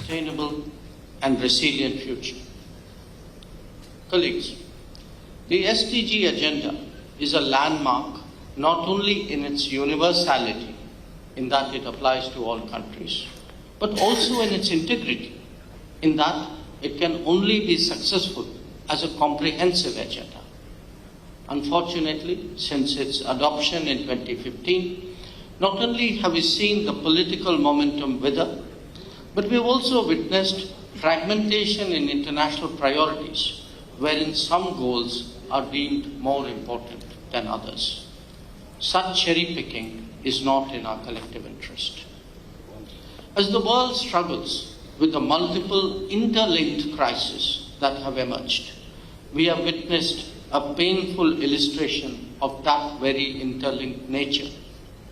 sustainable and resilient future. Colleagues, the SDG agenda is a landmark not only in its universality, in that it applies to all countries, but also in its integrity, in that it can only be successful as a comprehensive agenda. Unfortunately, since its adoption in 2015, not only have we seen the political momentum wither, but we have also witnessed fragmentation in international priorities, wherein some goals are deemed more important than others. Such cherry picking is not in our collective interest. As the world struggles with the multiple interlinked crises that have emerged, we have witnessed a painful illustration of that very interlinked nature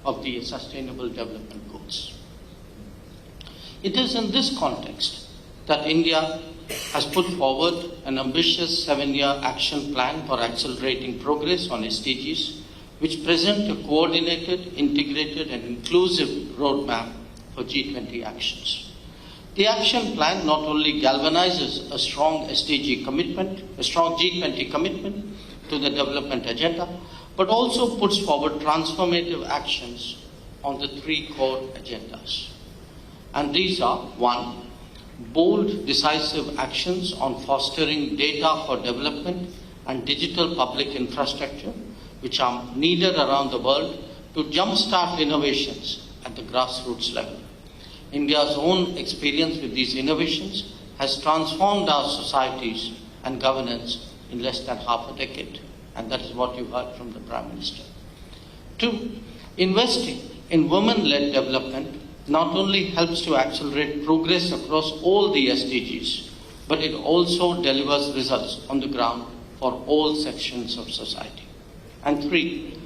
of the Sustainable Development Goals. It is in this context that India has put forward an ambitious 7-year action plan for accelerating progress on SDGs, which present a coordinated, integrated and inclusive roadmap for G20 actions. The action plan not only galvanizes a strong SDG commitment, a strong G20 commitment to the development agenda, but also puts forward transformative actions on the 3 core agendas. And these are: 1, bold, decisive actions on fostering data for development and digital public infrastructure, which are needed around the world to jumpstart innovations at the grassroots level. India's own experience with these innovations has transformed our societies and governance in less than half a decade, and that is what you heard from the Prime Minister. 2, investing in women-led development not only helps to accelerate progress across all the SDGs, but it also delivers results on the ground for all sections of society. And 3,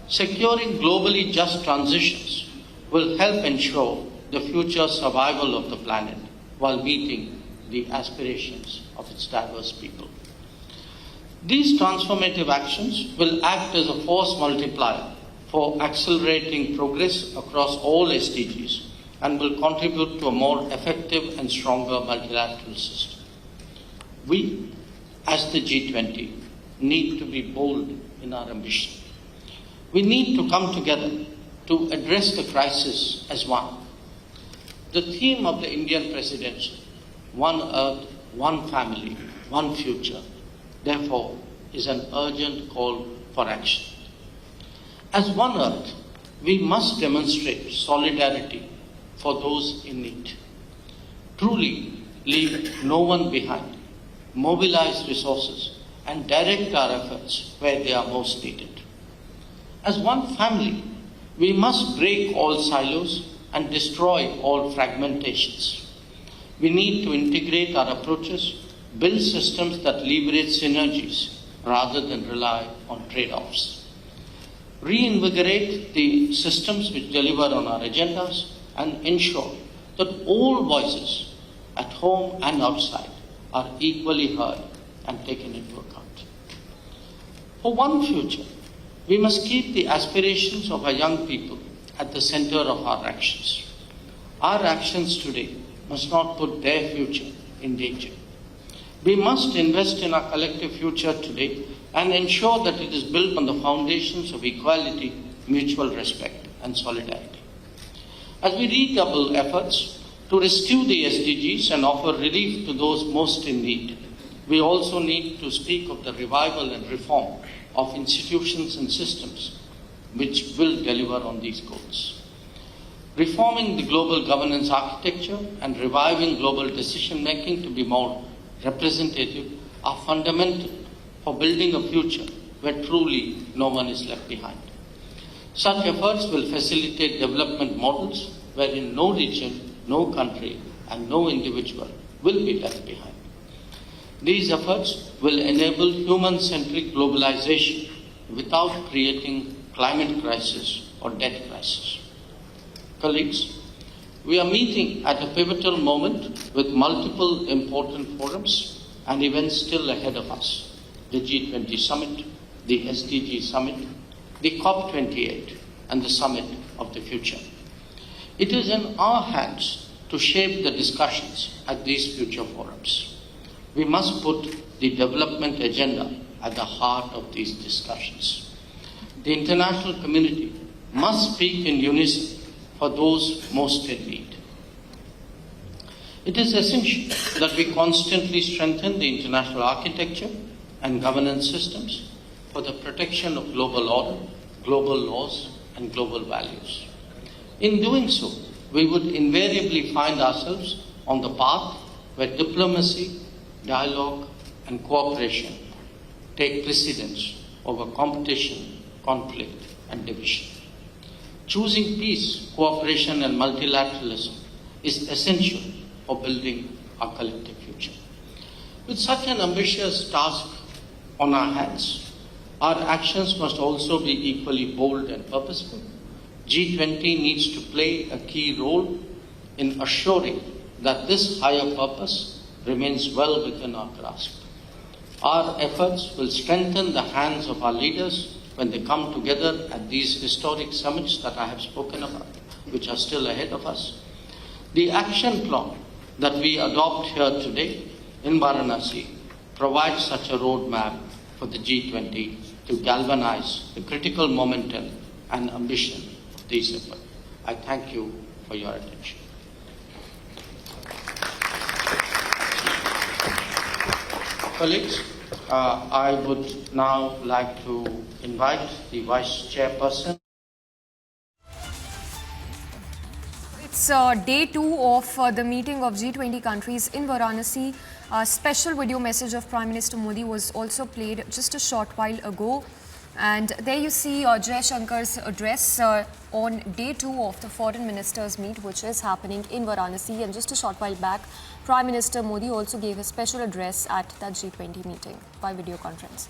securing globally just transitions will help ensure the future survival of the planet while meeting the aspirations of its diverse people. These transformative actions will act as a force multiplier for accelerating progress across all SDGs and will contribute to a more effective and stronger multilateral system. We, as the G20, need to be bold in our ambition. We need to come together to address the crisis as one. The theme of the Indian presidency, One Earth, One Family, One Future, therefore, is an urgent call for action. As One Earth, we must demonstrate solidarity for those in need. Truly leave no one behind, mobilize resources, and direct our efforts where they are most needed. As one family, we must break all silos and destroy all fragmentations. We need to integrate our approaches, build systems that leverage synergies rather than rely on trade-offs. Reinvigorate the systems which deliver on our agendas and ensure that all voices at home and outside are equally heard and taken into account. For one future, we must keep the aspirations of our young people at the center of our actions. Our actions today must not put their future in danger. We must invest in our collective future today and ensure that it is built on the foundations of equality, mutual respect, and solidarity. As we redouble efforts to rescue the SDGs and offer relief to those most in need, we also need to speak of the revival and reform of institutions and systems which will deliver on these goals. Reforming the global governance architecture and reviving global decision-making to be more representative are fundamental for building a future where truly no one is left behind. Such efforts will facilitate development models wherein no region, no country, and no individual will be left behind. These efforts will enable human-centric globalization without creating climate crisis or debt crisis. Colleagues, we are meeting at a pivotal moment with multiple important forums and events still ahead of us: the G20 Summit, the SDG Summit, the COP28, and the Summit of the Future. It is in our hands to shape the discussions at these future forums. We must put the development agenda at the heart of these discussions. The international community must speak in unison for those most in need. It is essential that we constantly strengthen the international architecture and governance systems for the protection of global order, global laws, and global values. In doing so, we would invariably find ourselves on the path where diplomacy, dialogue, and cooperation take precedence over competition, conflict, and division. Choosing peace, cooperation, and multilateralism is essential for building our collective future. With such an ambitious task on our hands, our actions must also be equally bold and purposeful. G20 needs to play a key role in assuring that this higher purpose remains well within our grasp. Our efforts will strengthen the hands of our leaders when they come together at these historic summits that I have spoken about, which are still ahead of us. The action plan that we adopt here today in Varanasi provides such a roadmap for the G20 to galvanize the critical momentum and ambition of these efforts. I thank you for your attention. Colleagues, I would now like to invite the Vice Chairperson. It's day 2 of the meeting of G20 countries in Varanasi. A special video message of Prime Minister Modi was also played just a short while ago. And there you see Jai Shankar's address on day 2 of the Foreign Ministers meet, which is happening in Varanasi. And just a short while back, Prime Minister Modi also gave a special address at that G20 meeting by video conference.